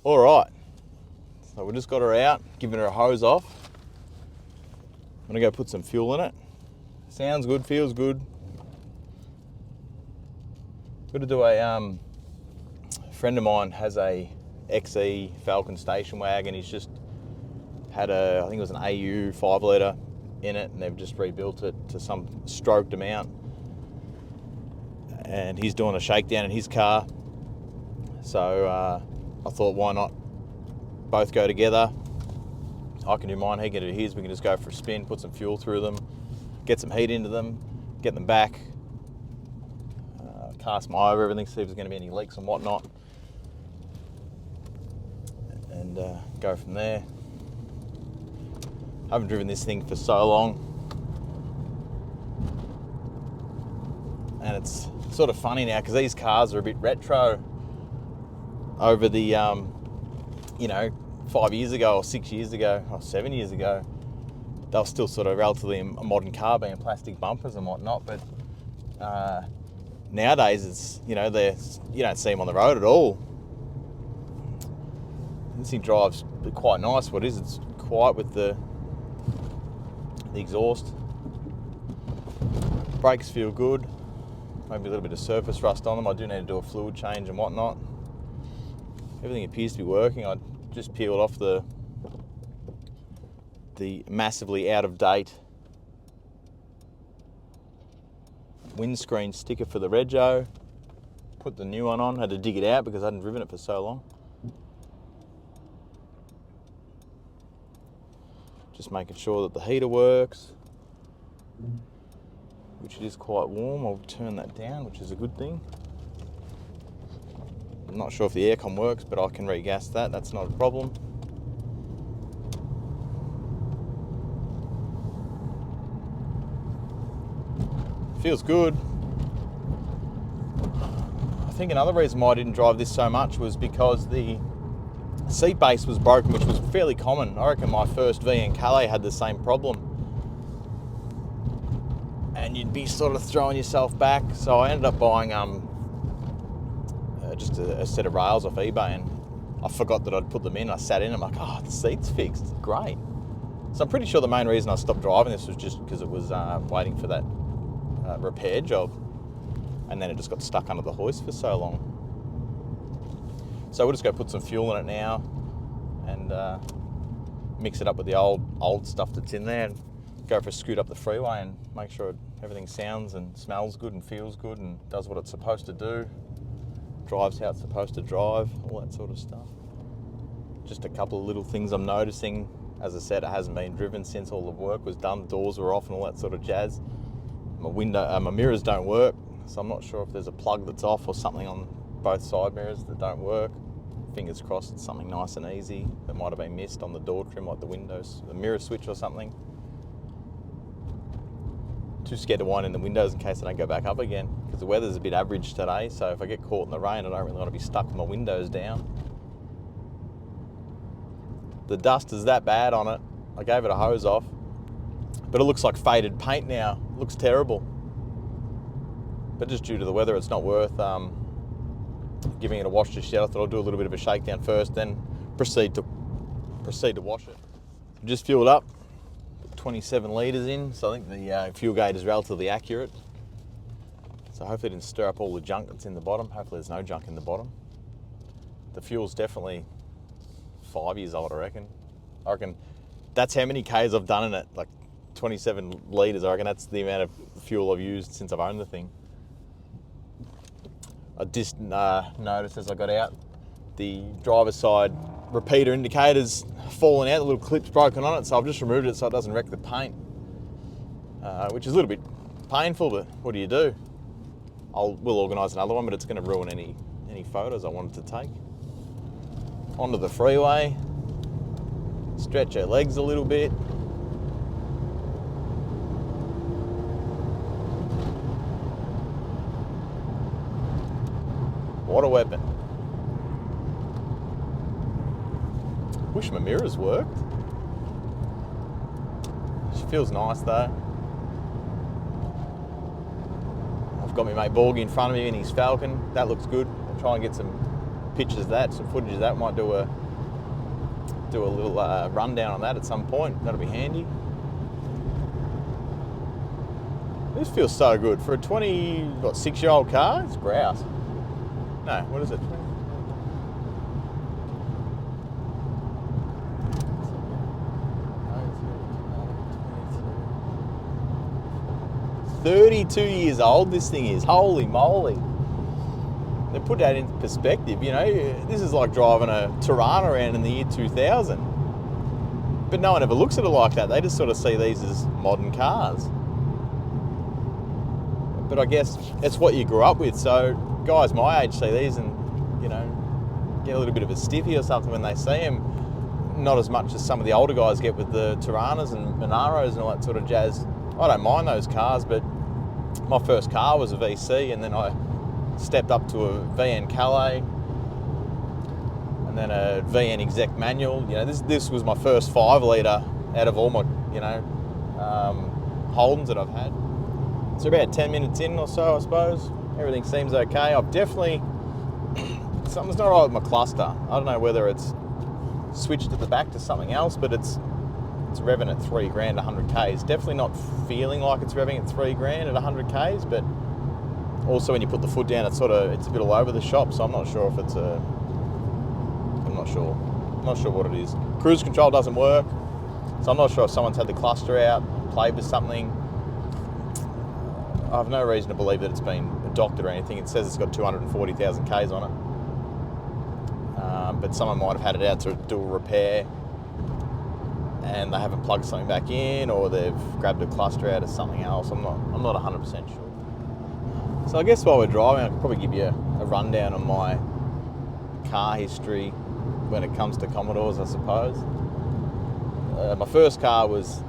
All right, so we just got her out, giving her a hose off. I'm gonna go put some fuel in it. Sounds good, feels good. Got to do a friend of mine has a XE Falcon station wagon. He's just had I think it was an AU 5 litre in it, and they've just rebuilt it to some stroked amount. And he's doing a shakedown in his car. So I thought, why not both go together? I can do mine, he can do his. We can just go for a spin, put some fuel through them, get some heat into them, get them back, cast them over everything, see if there's going to be any leaks and whatnot, and go from there. I haven't driven this thing for so long, and it's sort of funny now because these cars are a bit retro over the 5 years ago or 6 years ago or 7 years ago. They were still sort of relatively a modern car, being plastic bumpers and whatnot, but nowadays it's, you don't see them on the road at all. This thing drives quite nice. What is it? It's quiet with the exhaust. Brakes feel good. Maybe a little bit of surface rust on them. I do need to do a fluid change and whatnot. Everything appears to be working. I just peeled off the massively out of date windscreen sticker for the Rego. Put the new one on. Had to dig it out because I hadn't driven it for so long. Just making sure that the heater works, which it is quite warm. I'll turn that down, which is a good thing. I'm not sure if the aircon works, but I can regas that. That's not a problem. Feels good. I think another reason why I didn't drive this so much was because the seat base was broken, which was fairly common. I reckon my first V in Calais had the same problem. And you'd be sort of throwing yourself back. So I ended up buying just a set of rails off eBay, and I forgot that I'd put them in. I sat in, I'm like, oh, the seat's fixed, great. So I'm pretty sure the main reason I stopped driving this was just because it was waiting for that repair job, and then it just got stuck under the hoist for so long. So we'll just go put some fuel in it now and mix it up with the old stuff that's in there, and go for a scoot up the freeway and make sure everything sounds and smells good and feels good and does what it's supposed to do, drives how it's supposed to drive, all that sort of stuff. Just a couple of little things I'm noticing. As I said, it hasn't been driven since all the work was done. Doors were off and all that sort of jazz. My mirrors don't work, so I'm not sure if there's a plug that's off or something on both side mirrors that don't work. Fingers crossed it's something nice and easy that might have been missed on the door trim, like the mirror switch or something. Too scared to wind in the windows in case I don't go back up again, because the weather's a bit average today, so if I get caught in the rain, I don't really want to be stuck with my windows down. The dust is that bad on it. I gave it a hose off, but it looks like faded paint now. It looks terrible. But just due to the weather, it's not worth giving it a wash just yet. I thought I'd do a little bit of a shakedown first, then proceed to wash it. Just fueled up, 27 litres in, so I think the fuel gauge is relatively accurate. So hopefully it didn't stir up all the junk that's in the bottom. Hopefully there's no junk in the bottom. The fuel's definitely 5 years old, I reckon. That's how many Ks I've done in it, like 27 litres. I reckon that's the amount of fuel I've used since I've owned the thing. I just noticed as I got out, the driver's side repeater indicator's fallen out, the little clip's broken on it, so I've just removed it so it doesn't wreck the paint, which is a little bit painful, but what do you do? We'll organise another one, but it's going to ruin any photos I wanted to take. Onto the freeway, stretch our legs a little bit. What a weapon. Wish my mirrors worked. She feels nice though. I've got my mate Borgie in front of me in his Falcon. That looks good. I'll try and get some pictures of that, some footage of that. Might do a little rundown on that at some point. That'll be handy. This feels so good for a 6-year-old car. It's grouse. No, what is it? 32 years old this thing is. Holy moly. They put that into perspective, you know. This is like driving a Tirana around in the year 2000. But no one ever looks at it like that. They just sort of see these as modern cars. But I guess it's what you grew up with. So guys my age see these and, you know, get a little bit of a stiffy or something when they see them. Not as much as some of the older guys get with the Tiranas and Monaros and all that sort of jazz. I don't mind those cars, but my first car was a VC, and then I stepped up to a VN Calais, and then a VN exec manual. You know, this was my first 5 litre out of all my, you know, Holdens that I've had. So about 10 minutes in or so, I suppose. Everything seems okay. I've definitely, something's not right with my cluster. I don't know whether it's switched at the back to something else, but it's revving at 3 grand 100 Ks. Definitely not feeling like it's revving at 3 grand at 100 Ks, but also when you put the foot down, it's a bit all over the shop, so I'm not sure if it's I'm not sure what it is. Cruise control doesn't work, so I'm not sure if someone's had the cluster out, played with something. I have no reason to believe that it's been doctored or anything. It says it's got 240,000 Ks on it. But someone might have had it out to do a repair and they haven't plugged something back in, or they've grabbed a cluster out of something else. I'm not 100% sure. So I guess while we're driving, I could probably give you a rundown on my car history when it comes to Commodores, I suppose. My first car was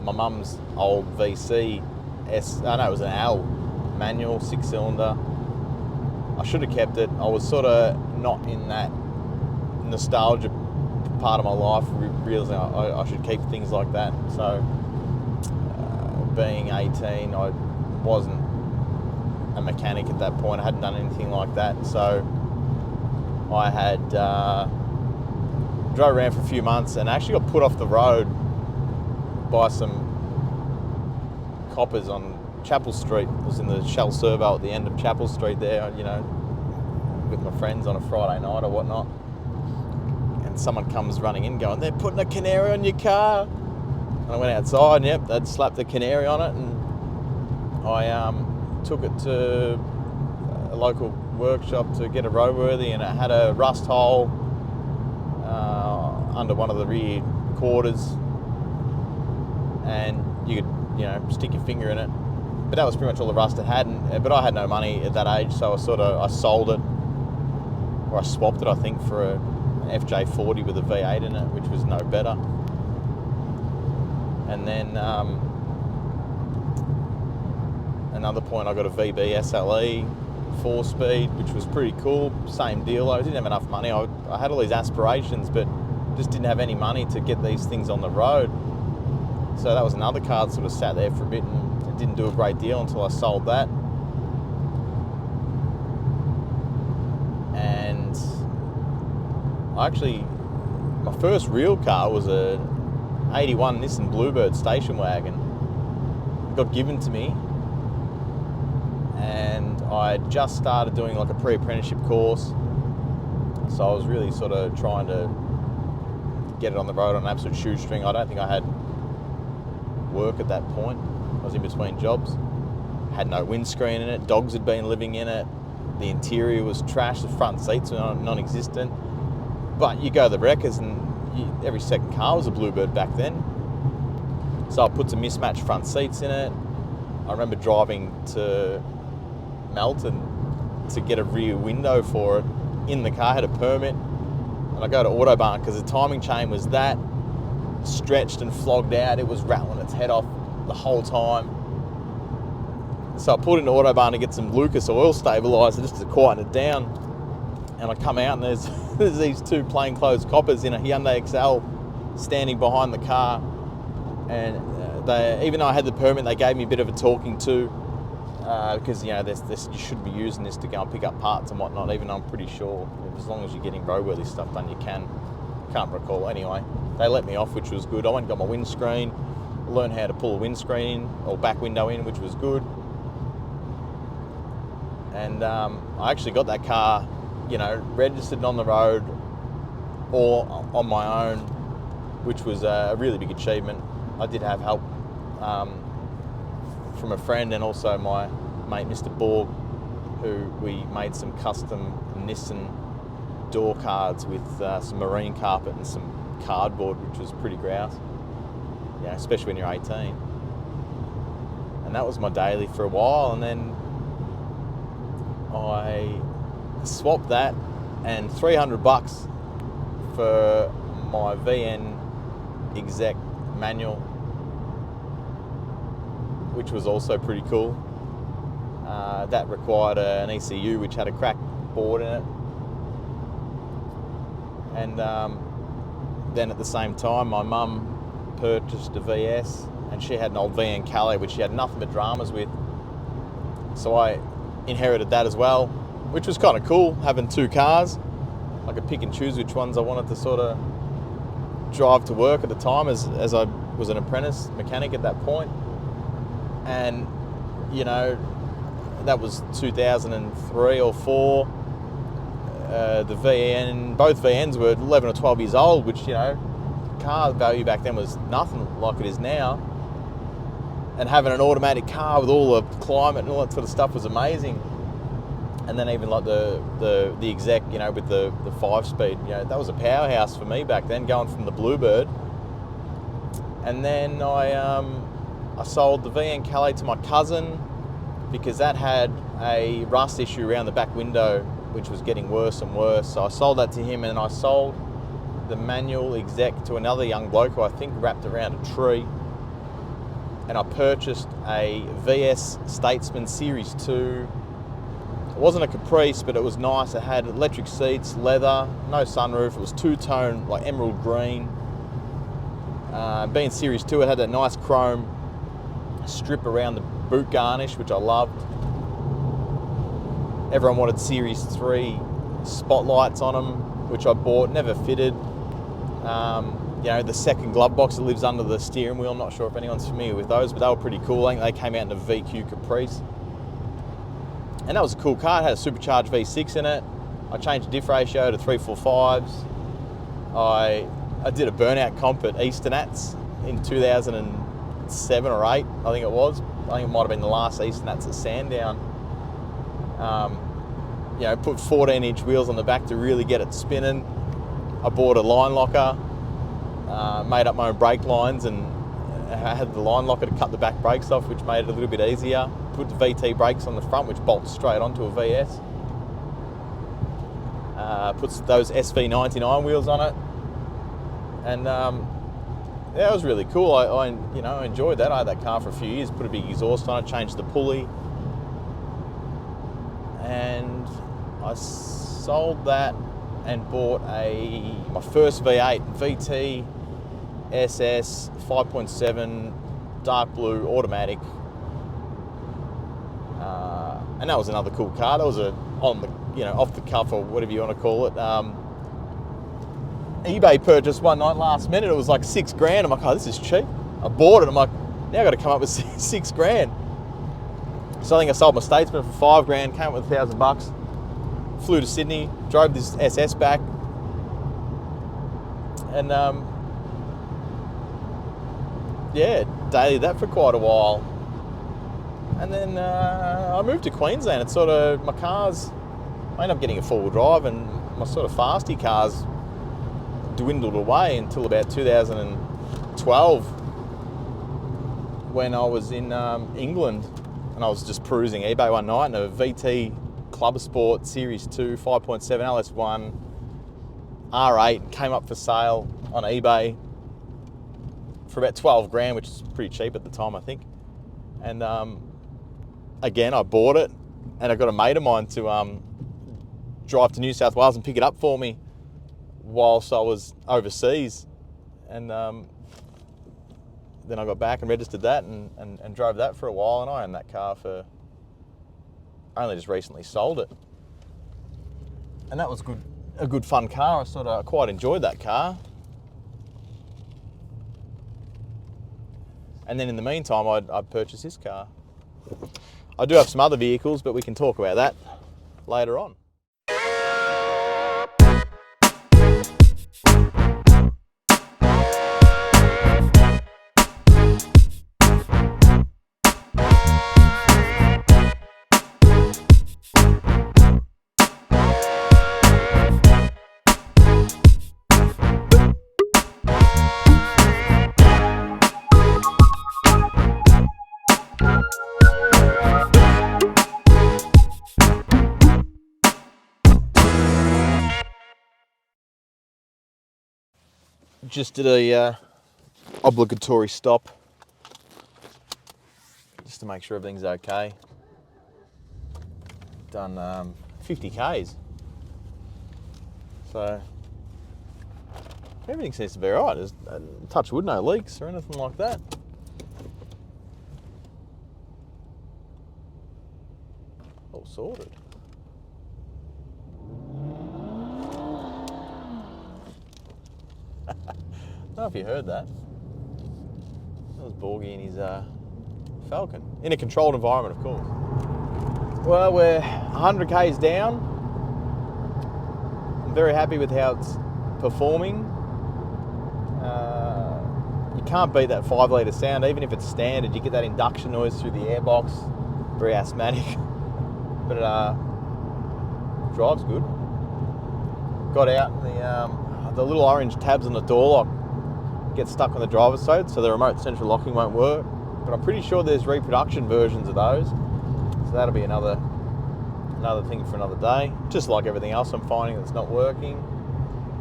my mum's old VC it was an L manual 6-cylinder. I should have kept it. I was sort of not in that nostalgia part of my life, realizing I should keep things like that. So being 18, I wasn't a mechanic at that point. I hadn't done anything like that. So I had drove around for a few months and actually got put off the road by some coppers on Chapel Street. I was in the Shell Servo at the end of Chapel Street there, you know, with my friends on a Friday night or whatnot. And someone comes running in going, "They're putting a canary on your car." And I went outside and yep, they'd slapped the canary on it, and I took it to a local workshop to get a roadworthy, and it had a rust hole under one of the rear quarters, and you could, you know, stick your finger in it. But that was pretty much all the rust it had. But I had no money at that age, so I sold it, or I swapped it, I think, for an FJ40 with a V8 in it, which was no better. And then another point, I got a VB SLE 4-speed, which was pretty cool. Same deal. I didn't have enough money. I had all these aspirations, but just didn't have any money to get these things on the road. So that was another car that sort of sat there for a bit, and it didn't do a great deal until I sold that. And my first real car was a 81 Nissan Bluebird station wagon. It got given to me, and I just started doing like a pre-apprenticeship course. So I was really sort of trying to get it on the road on an absolute shoestring. I don't think I had work at that point. I was in between jobs. Had no windscreen in it. Dogs had been living in it. The interior was trash. The front seats were non-existent. But you go to the wreckers and every second car was a Bluebird back then. So I put some mismatched front seats in it. I remember driving to Melton to get a rear window for it in the car. I had a permit, and I go to Autobahn because the timing chain was that stretched and flogged out. It was rattling its head off the whole time. So I pulled into Autobahn to get some Lucas oil stabiliser just to quieten it down. And I come out and there's these two plainclothes coppers in a Hyundai XL standing behind the car. And even though I had the permit, they gave me a bit of a talking to. because you shouldn't be using this to go and pick up parts and whatnot. Even though I'm pretty sure as long as you're getting roadworthy stuff done, you can. Can't recall. Anyway, they let me off, which was good. I went and got my windscreen, learned how to pull a windscreen in, or back window in, which was good. And I actually got that car, registered on the road or on my own, which was a really big achievement. I did have help from a friend and also my mate, Mr. Borg, who we made some custom Nissan door cards with some marine carpet and some cardboard, which was pretty grouse, especially when you're 18. And that was my daily for a while, and then I swapped that and $300 for my VN exec manual, which was also pretty cool. That required an ECU which had a cracked board in it. And then at the same time, my mum purchased a VS, and she had an old VN Calais which she had nothing but dramas with. So I inherited that as well, which was kind of cool, having two cars. I could pick and choose which ones I wanted to sort of drive to work at the time, as I was an apprentice mechanic at that point. And that was 2003 or 4. The VN, both VNs were 11 or 12 years old, which car value back then was nothing like it is now. And having an automatic car with all the climate and all that sort of stuff was amazing. And then even like the exec, with the 5-speed, that was a powerhouse for me back then, going from the Bluebird. And then I sold the VN Calais to my cousin because that had a rust issue around the back window, which was getting worse and worse. So I sold that to him, and I sold the manual exec to another young bloke who I think wrapped around a tree. And I purchased a VS Statesman Series 2. It wasn't a Caprice, but it was nice. It had electric seats, leather, no sunroof. It was two-tone, like emerald green. Being Series 2, it had that nice chrome strip around the boot garnish, which I loved. Everyone wanted Series 3 spotlights on them, which I bought, never fitted. The second glove box that lives under the steering wheel, I'm not sure if anyone's familiar with those, but they were pretty cool. I think they came out in a VQ Caprice. And that was a cool car. It had a supercharged V6 in it. I changed the diff ratio to 345s. I did a burnout comp at Eastern Ats in 2007 or 8, I think it was. I think it might have been the last Eastern Ats at Sandown. Put 14-inch wheels on the back to really get it spinning. I bought a line locker, made up my own brake lines, and I had the line locker to cut the back brakes off, which made it a little bit easier. Put the VT brakes on the front, which bolts straight onto a VS. Puts those SV99 wheels on it, and it was really cool. I enjoyed that. I had that car for a few years. Put a big exhaust on it, changed the pulley, and I sold that and bought my first V8 VT SS 5.7 dark blue automatic, and that was another cool car. That was off the cuff, or whatever you want to call it. eBay purchase one night last minute. It was like $6,000. I'm like, oh, this is cheap. I bought it. I'm like, now I got to come up with $6,000. So I think I sold my Statesman for $5,000. Came up with $1,000. Flew to Sydney. Drove this SS back, and daily that for quite a while. And then I moved to Queensland. It's sort of my cars. I ended up getting a 4-wheel drive, and my sort of fasty cars dwindled away until about 2012, when I was in England, and I was just perusing eBay one night, and a VT Club Sport Series 2 5.7 LS1 R8 came up for sale on eBay for about $12,000, which is pretty cheap at the time, I think. And again, I bought it, and I got a mate of mine to drive to New South Wales and pick it up for me whilst I was overseas. And then I got back and registered that and drove that for a while, and I owned that car for only just recently sold it. And that was a good fun car. I quite enjoyed that car. And then in the meantime, I'd purchased this car. I do have some other vehicles, but we can talk about that later on. Just did a obligatory stop just to make sure everything's okay. Done 50 Ks, so everything seems to be alright. There's touch wood, no leaks or anything like that. All sorted. I don't know if you heard that. That was Borgie and his Falcon. In a controlled environment, of course. Well, we're 100 Ks down. I'm very happy with how it's performing. You can't beat that 5 litre sound. Even if it's standard, you get that induction noise through the airbox. Very asthmatic. But it drives good. Got out the little orange tabs on the door lock get stuck on the driver's side, so the remote central locking won't work. But I'm pretty sure there's reproduction versions of those, so that'll be another thing for another day. Just like everything else I'm finding that's not working,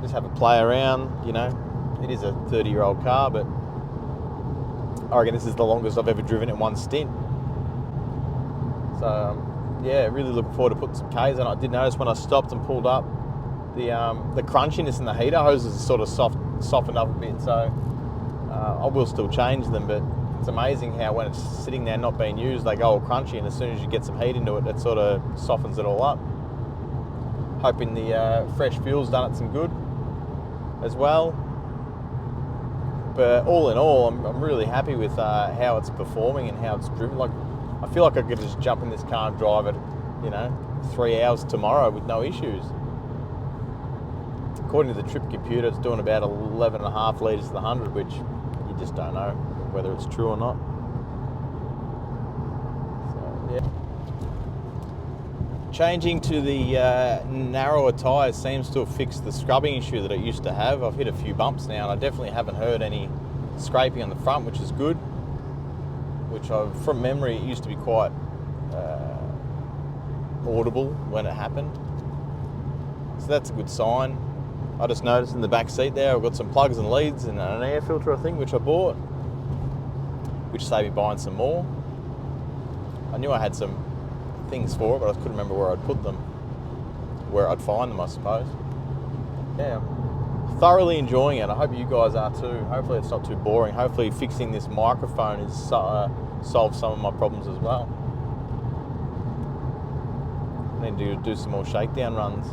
just have a play around. You know, it is a 30-year-old car, but I reckon this is the longest I've ever driven in one stint. So yeah, really looking forward to putting some Ks on. I did notice when I stopped and pulled up, the crunchiness in the heater hoses is sort of softened up a bit, so I will still change them, but it's amazing how when it's sitting there not being used, they go all crunchy, and as soon as you get some heat into it, it sort of softens it all up. Hoping the fresh fuel's done it some good as well. But all in all, I'm really happy with how it's performing and how it's driven. Like, I feel like I could just jump in this car and drive it, 3 hours tomorrow with no issues. According to the trip computer, it's doing about 11.5 litres to the 100, which you just don't know whether it's true or not. So, yeah. Changing to the narrower tyres seems to have fixed the scrubbing issue that it used to have. I've hit a few bumps now, and I definitely haven't heard any scraping on the front, which is good. From memory, it used to be quite audible when it happened. So that's a good sign. I just noticed in the back seat there, I've got some plugs and leads and an air filter, I think, which I bought, which saved me buying some more. I knew I had some things for it, but I couldn't remember where I'd put them, where I'd find them, I suppose. Yeah, I'm thoroughly enjoying it. I hope you guys are too. Hopefully it's not too boring. Hopefully fixing this microphone has solved some of my problems as well. I need to do some more shakedown runs.